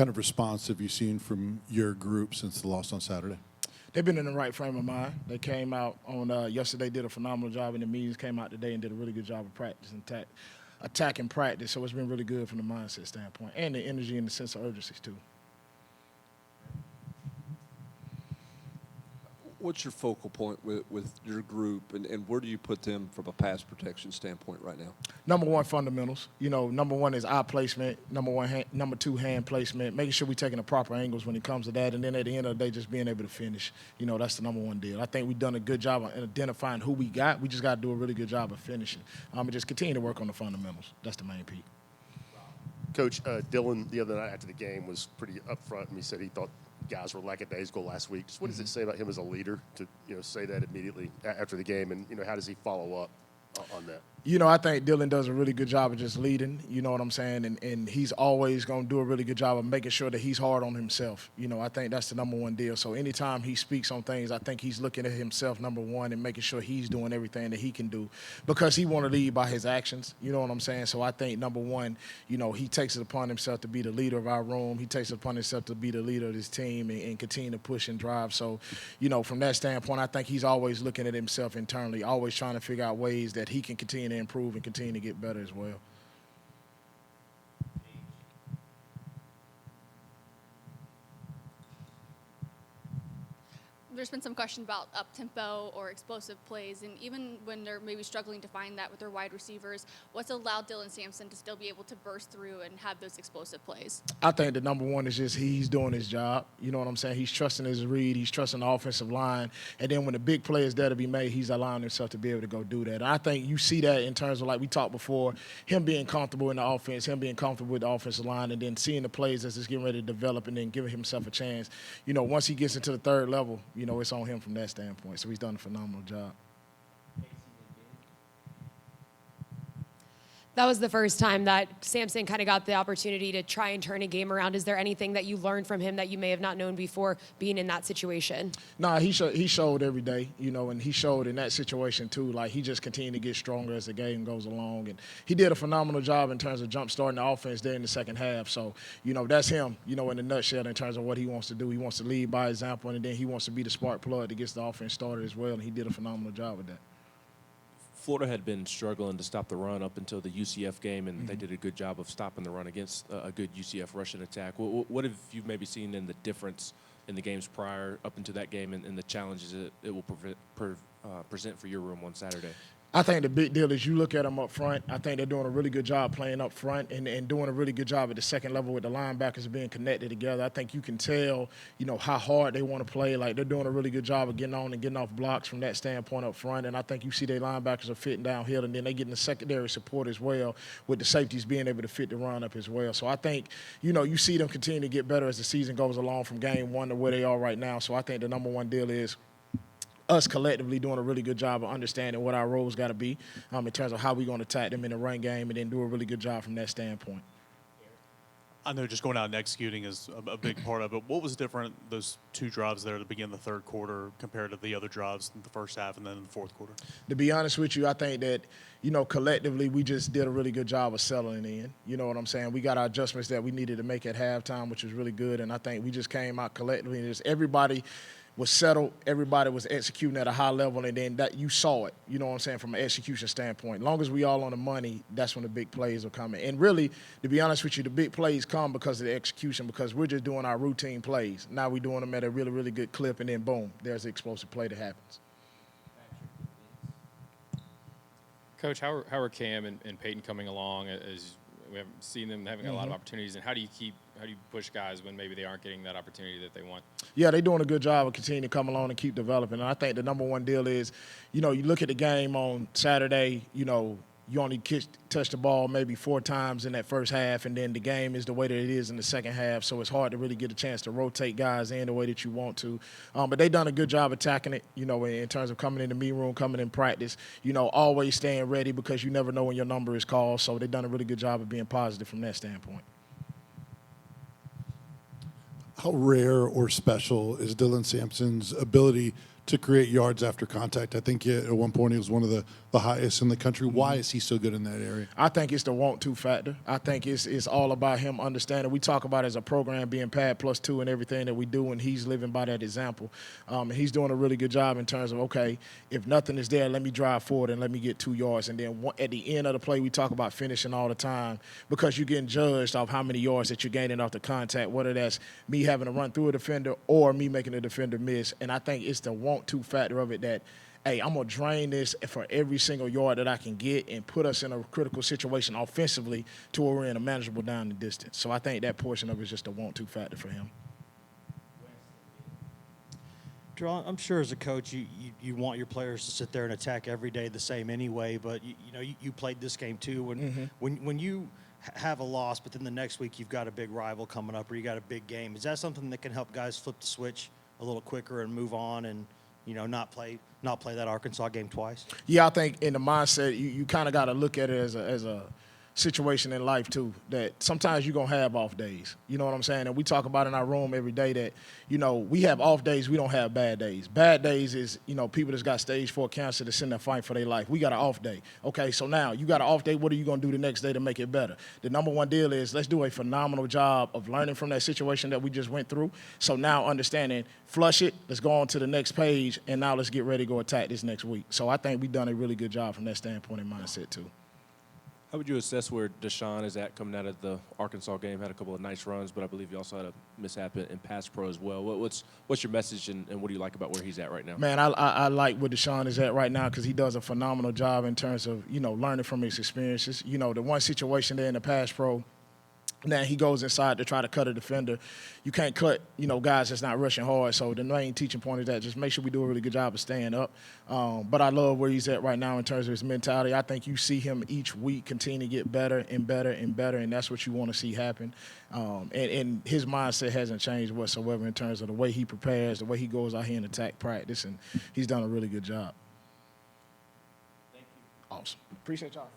kind of response have you seen from your group since the loss on Saturday? They've been in the right frame of mind. They came out on yesterday, did a phenomenal job in the meetings, came out today and did a really good job of practice and attacking practice. So it's been really good from the mindset standpoint and the energy and the sense of urgency too. What's your focal point with your group, and where do you put them from a pass protection standpoint right now? Number one, fundamentals. Number one is eye placement. Number two, hand placement. Making sure we're taking the proper angles when it comes to that. And then at the end of the day, just being able to finish. That's the number one deal. I think we've done a good job of identifying who we got. We just got to do a really good job of finishing. And just continue to work on the fundamentals. That's the main piece. Coach, Dylan, the other night after the game, was pretty upfront, and he said he thought guys were lackadaisical last week. Just what does it say about him as a leader to say that immediately after the game, and how does he follow up on that? I think Dylan does a really good job of just leading, you know what I'm saying? And he's always going to do a really good job of making sure that he's hard on himself. I think that's the number one deal. So anytime he speaks on things, I think he's looking at himself, number one, and making sure he's doing everything that he can do because he want to lead by his actions, you know what I'm saying? So I think, number one, he takes it upon himself to be the leader of our room. He takes it upon himself to be the leader of his team and continue to push and drive. So, from that standpoint, I think he's always looking at himself internally, always trying to figure out ways that he can continue to improve and continue to get better as well. There's been some question about up-tempo or explosive plays, and even when they're maybe struggling to find that with their wide receivers, what's allowed Dylan Sampson to still be able to burst through and have those explosive plays? I think the number one is just he's doing his job. You know what I'm saying? He's trusting his read. He's trusting the offensive line. And then when the big play is there to be made, he's allowing himself to be able to go do that. And I think you see that in terms of, like we talked before, him being comfortable in the offense, him being comfortable with the offensive line, and then seeing the plays as it's getting ready to develop and then giving himself a chance. Once he gets into the third level, it's on him from that standpoint. So he's done a phenomenal job. That was the first time that Sampson kind of got the opportunity to try and turn a game around. Is there anything that you learned from him that you may have not known before being in that situation? Nah, he showed every day, and he showed in that situation too. Like, he just continued to get stronger as the game goes along. And he did a phenomenal job in terms of jump-starting the offense there in the second half. So, that's him, in a nutshell in terms of what he wants to do. He wants to lead by example, and then he wants to be the spark plug that gets the offense started as well, and he did a phenomenal job with that. Florida had been struggling to stop the run up until the UCF game, and they did a good job of stopping the run against a good UCF rushing attack. What have you maybe seen in the difference in the games prior up into that game and the challenges it will present for your room on Saturday? I think the big deal is you look at them up front. I think they're doing a really good job playing up front and doing a really good job at the second level with the linebackers being connected together. I think you can tell, how hard they want to play. Like, they're doing a really good job of getting on and getting off blocks from that standpoint up front. And I think you see their linebackers are fitting downhill, and then they getting the secondary support as well with the safeties being able to fit the run up as well. So I think, you see them continue to get better as the season goes along from game one to where they are right now. So I think the number one deal is us collectively doing a really good job of understanding what our roles got to be in terms of how we're going to attack them in the run game and then do a really good job from that standpoint. I know just going out and executing is a big part of it. What was different those two drives there to begin the third quarter compared to the other drives in the first half and then in the fourth quarter? To be honest with you, I think that, collectively we just did a really good job of settling in. You know what I'm saying? We got our adjustments that we needed to make at halftime, which was really good. And I think we just came out collectively and just everybody was settled, everybody was executing at a high level, and then that you saw it, you know what I'm saying, from an execution standpoint. As long as we all on the money, that's when the big plays are coming. And really, to be honest with you, the big plays come because of the execution, because we're just doing our routine plays. Now we're doing them at a really, really good clip, and then boom, there's the explosive play that happens. Coach, how are Cam and Peyton coming along? As we haven't seen them having a lot of opportunities, and how do you push guys when maybe they aren't getting that opportunity that they want? Yeah, they're doing a good job of continuing to come along and keep developing. And I think the number one deal is, you look at the game on Saturday, you only touch the ball maybe 4 times in that first half, and then the game is the way that it is in the second half, so it's hard to really get a chance to rotate guys in the way that you want to. But they've done a good job attacking it, in terms of coming in the meet room, coming in practice, always staying ready because you never know when your number is called, so they've done a really good job of being positive from that standpoint. How rare or special is Dylan Sampson's ability to create yards after contact? I think at one point he was one of the the highest in the country. Why is he so good in that area? I think it's the want to factor. I think it's all about him understanding. We talk about as a program being pad +2 and everything that we do, and he's living by that example. And he's doing a really good job in terms of, okay, if nothing is there, let me drive forward and let me get 2 yards. And then at the end of the play, we talk about finishing all the time because you're getting judged off how many yards that you're gaining off the contact, whether that's me having to run through a defender or me making a defender miss. And I think it's the want to factor of it that, hey, I'm going to drain this for every single yard that I can get and put us in a critical situation offensively to where we're in a manageable down and distance. So I think that portion of it is just a want-to factor for him. Drew, I'm sure as a coach you want your players to sit there and attack every day the same anyway, but you played this game too. When you have a loss, but then the next week you've got a big rival coming up or you got a big game, is that something that can help guys flip the switch a little quicker and move on and not play that Arkansas game twice? Yeah, I think in the mindset, you kind of got to look at it as a situation in life too, that sometimes you're going to have off days. You know what I'm saying? And we talk about in our room every day that, we have off days, we don't have bad days. Bad days is, people that's got stage 4 cancer that's in there fighting for their life. We got an off day. Okay, so now you got an off day, what are you going to do the next day to make it better? The number one deal is let's do a phenomenal job of learning from that situation that we just went through. So now understanding, flush it, let's go on to the next page, and now let's get ready to go attack this next week. So I think we've done a really good job from that standpoint and mindset too. How would you assess where Deshaun is at coming out of the Arkansas game? Had a couple of nice runs, but I believe you also had a mishap in pass pro as well. What's your message and what do you like about where he's at right now? Man, I like where Deshaun is at right now because he does a phenomenal job in terms of, learning from his experiences. The one situation there in the pass pro, now he goes inside to try to cut a defender. You can't cut, guys that's not rushing hard. So the main teaching point is that just make sure we do a really good job of staying up. But I love where he's at right now in terms of his mentality. I think you see him each week continue to get better and better and better, and that's what you want to see happen. And his mindset hasn't changed whatsoever in terms of the way he prepares, the way he goes out here and attack practice, and he's done a really good job. Thank you. Awesome. Appreciate y'all.